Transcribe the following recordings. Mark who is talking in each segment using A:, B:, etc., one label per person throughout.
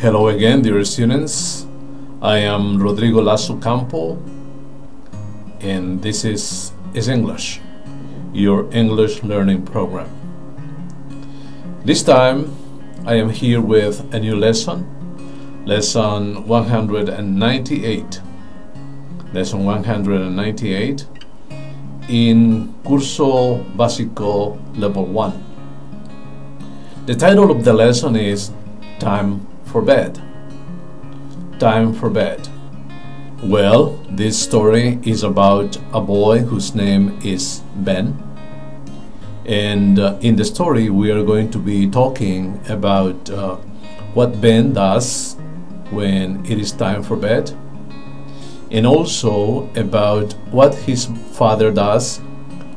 A: Hello again, dear students. I am Rodrigo Lasso Campo, and this is English, your English learning program. This time, I am here with a new lesson 198. Lesson 198 in Curso Básico Level 1. The title of the lesson is Time for Bed. Time for bed. Well, this story is about a boy whose name is Ben. And in the story, we are going to be talking about what Ben does when it is time for bed, and also about what his father does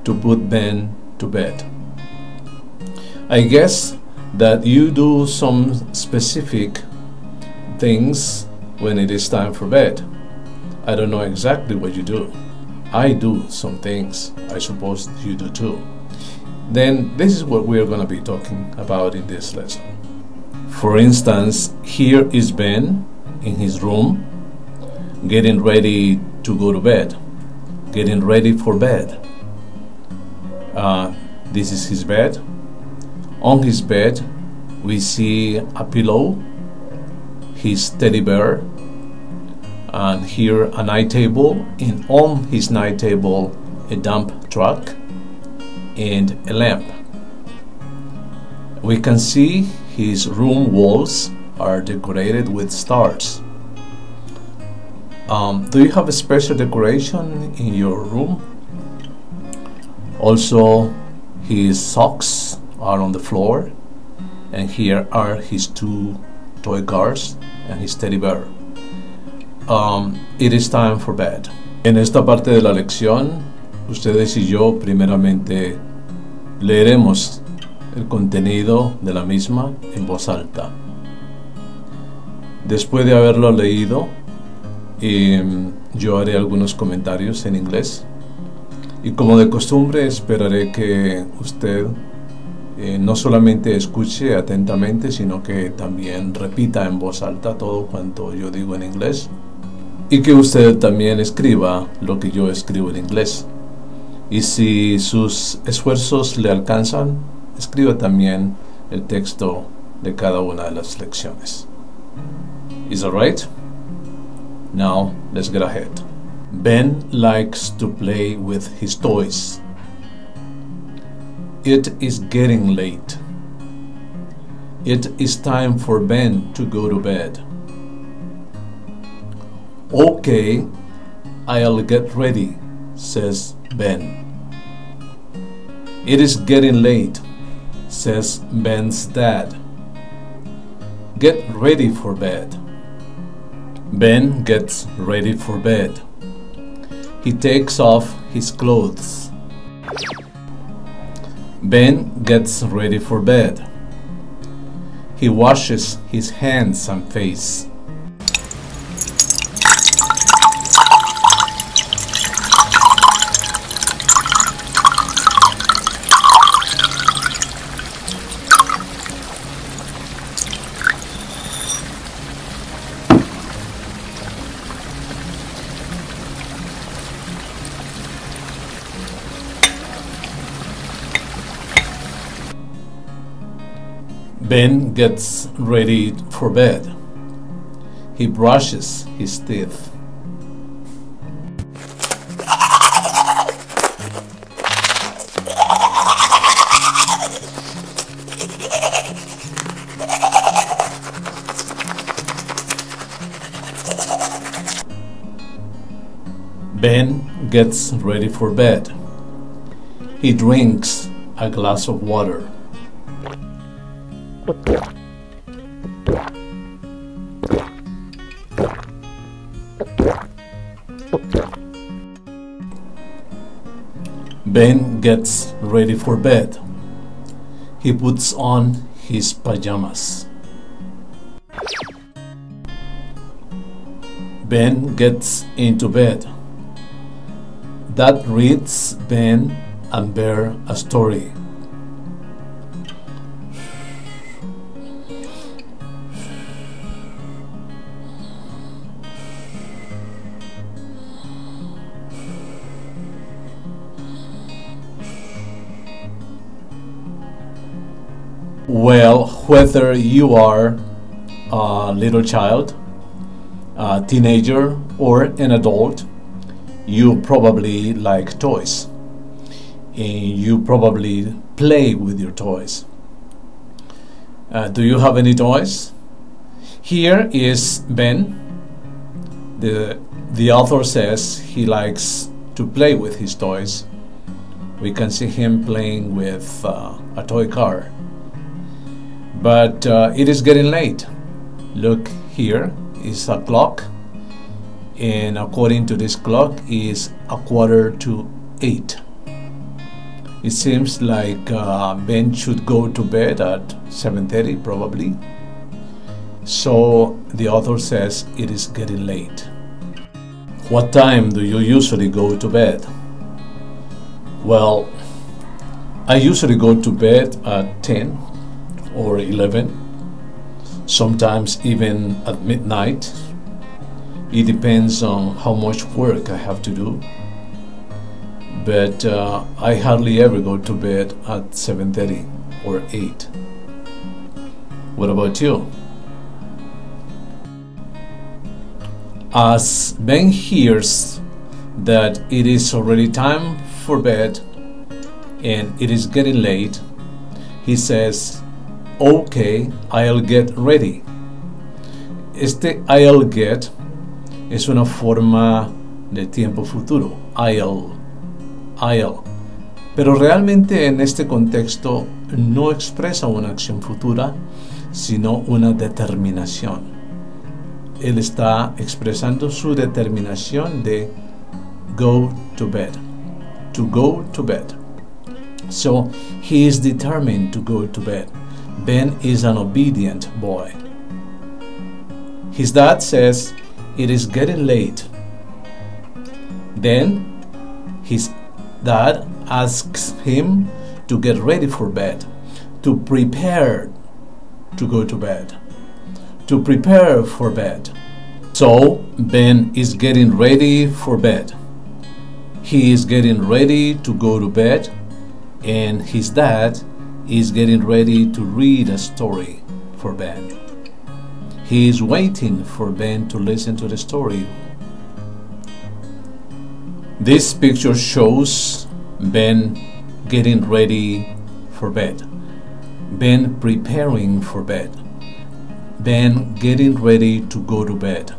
A: to put Ben to bed. I guess that you do some specific things when it is time for bed. I don't know exactly what you do. I do some things. I suppose you do too. Then this is what we are going to be talking about in this lesson. For instance, here is Ben in his room, getting ready to go to bed, getting ready for bed. This is his bed. On his bed, we see a pillow, his teddy bear, and here a night table, and on his night table, a dump truck and a lamp. We can see his room walls are decorated with stars. Do you have a special decoration in your room? Also, his socks are on the floor, and here are his two toy cars and his teddy bear. It is time for bed. En esta parte de la lección, ustedes y yo primeramente leeremos el contenido de la misma en voz alta. Después de haberlo leído, yo haré algunos comentarios en inglés, y como de costumbre esperaré que usted no solamente escuche atentamente, sino que también repita en voz alta todo cuanto yo digo en inglés, y que usted también escriba lo que yo escribo en inglés. Y si sus esfuerzos le alcanzan, escriba también el texto de cada una de las lecciones. Is that right? Now, let's get ahead. Ben likes to play with his toys. It is getting late. It is time for Ben to go to bed. Okay, I'll get ready, says Ben. It is getting late, says Ben's dad. Get ready for bed. Ben gets ready for bed. He takes off his clothes. Ben gets ready for bed. He washes his hands and face. Ben gets ready for bed. He brushes his teeth. Ben gets ready for bed. He drinks a glass of water. Ben gets ready for bed. He puts on his pajamas. Ben gets into bed. Dad reads Ben and Bear a story. Well, whether you are a little child, a teenager, or an adult, you probably like toys, and you probably play with your toys. Do you have any toys? Here is Ben. The author says he likes to play with his toys. We can see him playing with a toy car. But it is getting late. Look, here is a clock, and according to this clock is 7:45. It seems like Ben should go to bed at 7:30 probably. So the author says it is getting late. What time do you usually go to bed? Well, I usually go to bed at 10 or 11, sometimes even at midnight. It depends on how much work I have to do. But I hardly ever go to bed at 7:30 or 8. What about you? As Ben hears that it is already time for bed and it is getting late, he says, "Okay, I'll get ready." Este I'll get es una forma de tiempo futuro. I'll. Pero realmente en este contexto no expresa una acción futura, sino una determinación. Él está expresando su determinación de go to bed, to go to bed. So he is determined to go to bed. Ben is an obedient boy. His dad says it is getting late. Then his dad asks him to get ready for bed, to prepare to go to bed, to prepare for bed. So Ben is getting ready for bed. He is getting ready to go to bed, and his dad is getting ready to read a story for Ben. He is waiting for Ben to listen to the story. This picture shows Ben getting ready for bed, Ben preparing for bed, Ben getting ready to go to bed.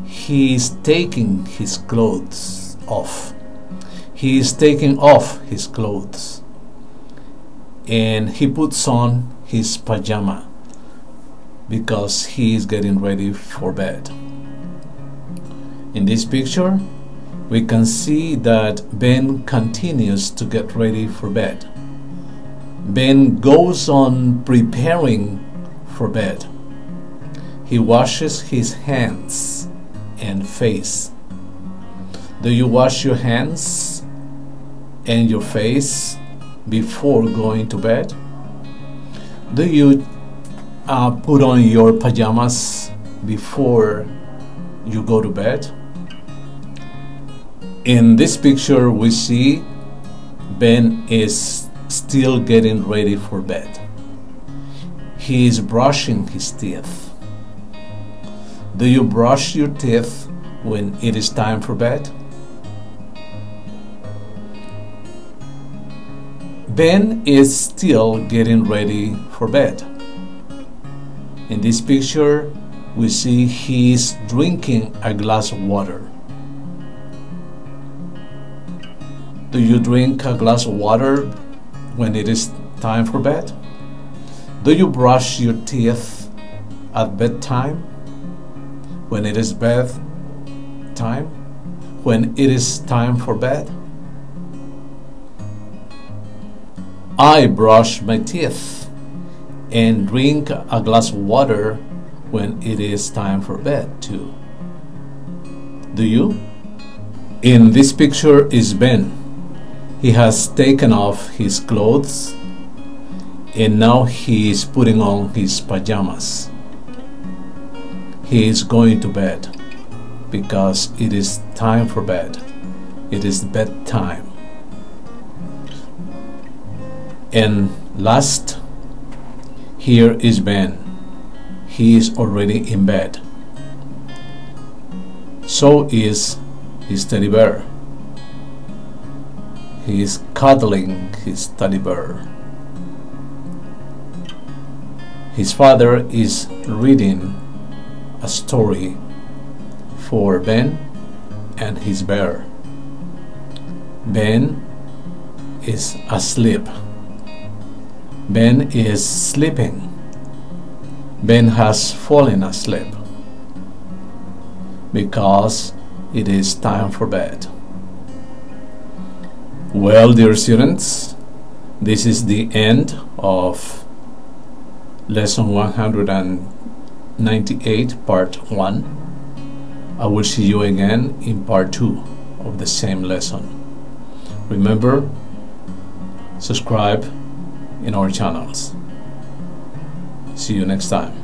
A: He is taking his clothes off. He is taking off his clothes, and he puts on his pajama because he is getting ready for bed. In this picture, we can see that Ben continues to get ready for bed. Ben goes on preparing for bed. He washes his hands and face. Do you wash your hands and your face before going to bed? Do you put on your pajamas before you go to bed? In this picture, we see Ben is still getting ready for bed. He is brushing his teeth. Do you brush your teeth when it is time for bed? Ben is still getting ready for bed. In this picture, we see he is drinking a glass of water. Do you drink a glass of water when it is time for bed? Do you brush your teeth at bedtime? When it is bedtime? When it is time for bed? I brush my teeth and drink a glass of water when it is time for bed too. Do you? In this picture is Ben. He has taken off his clothes and now he is putting on his pajamas. He is going to bed because it is time for bed. It is bedtime. And last, Here is Ben. He is already in bed. So is his teddy bear. He is cuddling his teddy bear. His father is reading a story for Ben and his bear. Ben is asleep. Ben is sleeping. Ben has fallen asleep because it is time for bed. Well, dear students, this is the end of lesson 198, part 1. I will see you again in part 2 of the same lesson. Remember, subscribe in our channels. See you next time.